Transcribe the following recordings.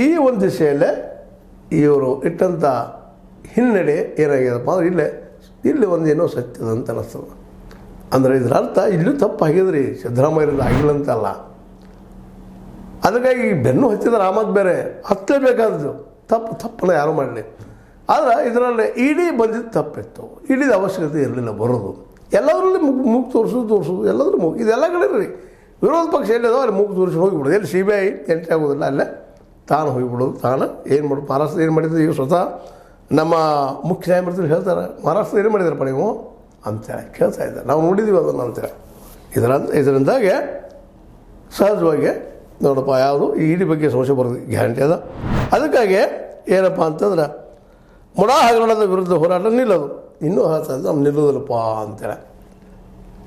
ಈ ಒಂದು ದಿಶೆಯಲ್ಲೇ ಇವರು ಇಟ್ಟಂಥ ಹಿನ್ನಡೆ ಏನಾಗ್ಯದಪ್ಪ ಅಂದರೆ ಇಲ್ಲಿ ಒಂದೇನೋ ಸತ್ಯದ ಅಂತ ಅನ್ನಿಸ್ತದೆ. ಅಂದರೆ ಇದರ ಅರ್ಥ ಇಲ್ಲೂ ತಪ್ಪು ಆಗಿದ್ರಿ, ಸಿದ್ದರಾಮಯ್ಯರಿಂದ ಆಗಿಲ್ಲ ಅಂತಲ್ಲ. ಅದಕ್ಕಾಗಿ ಬೆನ್ನು ಹಚ್ಚಿದ ರಾಮದ್ ಬೇರೆ ಹತ್ತಲೇಬೇಕಾದದ್ದು, ತಪ್ಪನ್ನು ಯಾರು ಮಾಡಲಿ. ಆದರೆ ಇದರಲ್ಲಿ ಇಡೀ ಬಂದಿದ್ದು ತಪ್ಪಿತ್ತು, ಇಡೀದ ಅವಶ್ಯಕತೆ ಇರಲಿಲ್ಲ ಬರೋದು. ಎಲ್ಲದರಲ್ಲಿ ಮೂಗು ತೋರಿಸೋದು ಎಲ್ಲದರೂ ಮೂಗು, ಇದೆಲ್ಲ ಕಡೆ ರೀ ವಿರೋಧ ಪಕ್ಷ ಎಲ್ಲಿದಾವೆ ಅಲ್ಲಿ ಮೂಗು ತೋರಿಸಿ ಹೋಗಿಬಿಡೋದು. ಎಲ್ಲಿ CBI ಎಂಟ್ರಿ ಆಗೋದಿಲ್ಲ, ಅಲ್ಲೇ ತಾನು ಹೋಗಿಬಿಡೋದು. ತಾನು ಏನು ಮಾಡೋದು, ಮಹಾರಾಷ್ಟ್ರ ಏನು ಮಾಡಿದ್ರು ಈಗ ಸ್ವತಃ ನಮ್ಮ ಮುಖ್ಯ ನ್ಯಾಯಮೂರ್ತಿಗಳು ಹೇಳ್ತಾರೆ, ಮಹಾರಾಷ್ಟ್ರ ಏನು ಮಾಡಿದಾರಪ್ಪ ನೀವು ಅಂತೇಳಿ ಕೇಳ್ತಾ ಇದ್ದಾರೆ, ನಾವು ನೋಡಿದ್ದೀವಿ ಅದನ್ನು ಅಂತೇಳಿ. ಇದರಿಂದಾಗೆ ಸಹಜವಾಗಿ ನೋಡಪ್ಪ ಯಾವುದು ಈ ಇಡೀ ಬಗ್ಗೆ ಸಂಶಯ ಬರೋದು ಗ್ಯಾರಂಟಿ ಅದ. ಅದಕ್ಕಾಗಿ ಏನಪ್ಪ ಅಂತಂದ್ರೆ ಮುಡಾ ಹಗರಣದ ವಿರುದ್ಧ ಹೋರಾಟ ನಿಲ್ಲೋದು, ಇನ್ನೂ ಹೇಳ್ತಾ ಇದ್ದ ನಮ್ಮ ನಿಲ್ಲೋದಿಲ್ಲಪ್ಪ ಅಂತೇಳಿ.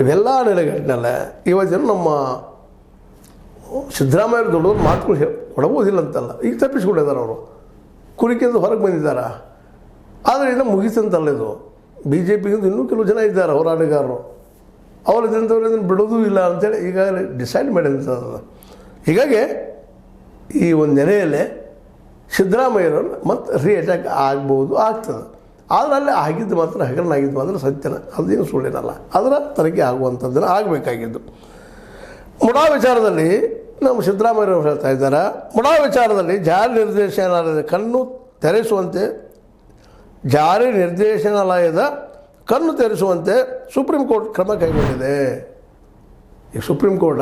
ಇವೆಲ್ಲ ನೆಲೆಗಟ್ಟಿನಲ್ಲೇ ಇವತ್ತೇನು ನಮ್ಮ ಸಿದ್ದರಾಮಯ್ಯ ದೊಡ್ಡವ್ರು ಮಾತುಗಳು ಕೊಡಬೋದಿಲ್ಲ ಅಂತಲ್ಲ, ಈಗ ತಪ್ಪಿಸ್ಕೊಂಡಿದ್ದಾರೆ ಅವರು, ಕುರಿಕೆಂದು ಹೊರಗೆ ಬಂದಿದ್ದಾರೆ. ಆದರೆ ಇನ್ನೂ ಮುಗಿತಂತಲ್ಲ ಇದು. BJPಗಿಂತ ಇನ್ನೂ ಕೆಲವು ಜನ ಇದ್ದಾರೆ ಹೋರಾಟಗಾರರು, ಅವರು ಇದನ್ನು ಬಿಡೋದೂ ಇಲ್ಲ ಅಂತೇಳಿ ಈಗಾಗಲೇ ಡಿಸೈಡ್ ಮಾಡಿದಂಥದ್ದು. ಹೀಗಾಗಿ ಈ ಒಂದು ನೆಲೆಯಲ್ಲೇ ಸಿದ್ದರಾಮಯ್ಯರನ್ನು ಮತ್ತೆ ರೀಅಟ್ಯಾಕ್ ಆಗ್ತದೆ. ಆದರೆ ಅಲ್ಲಿ ಆಗಿದ್ದು ಮಾತ್ರ ಹಗರಣ ಆಗಿದ್ದು ಮಾತ್ರ ಸತ್ಯನ, ಅದೇನು ಸುಳ್ಳಿನಲ್ಲ, ಅದರ ತನಿಖೆ ಆಗುವಂಥದ್ದನ್ನು ಆಗಬೇಕಾಗಿದ್ದು. ಮುಡಾ ವಿಚಾರದಲ್ಲಿ ನಮ್ಮ ಸಿದ್ದರಾಮಯ್ಯವರು ಹೇಳ್ತಾ ಇದ್ದಾರೆ, ಮುಡಾ ವಿಚಾರದಲ್ಲಿ ಜಾರಿ ನಿರ್ದೇಶನಾಲಯದ ಕಣ್ಣು ತೆರೆಸುವಂತೆ ಸುಪ್ರೀಂ ಕೋರ್ಟ್ ಕ್ರಮ ಕೈಗೊಂಡಿದೆ. ಈಗ ಸುಪ್ರೀಂ ಕೋರ್ಟ್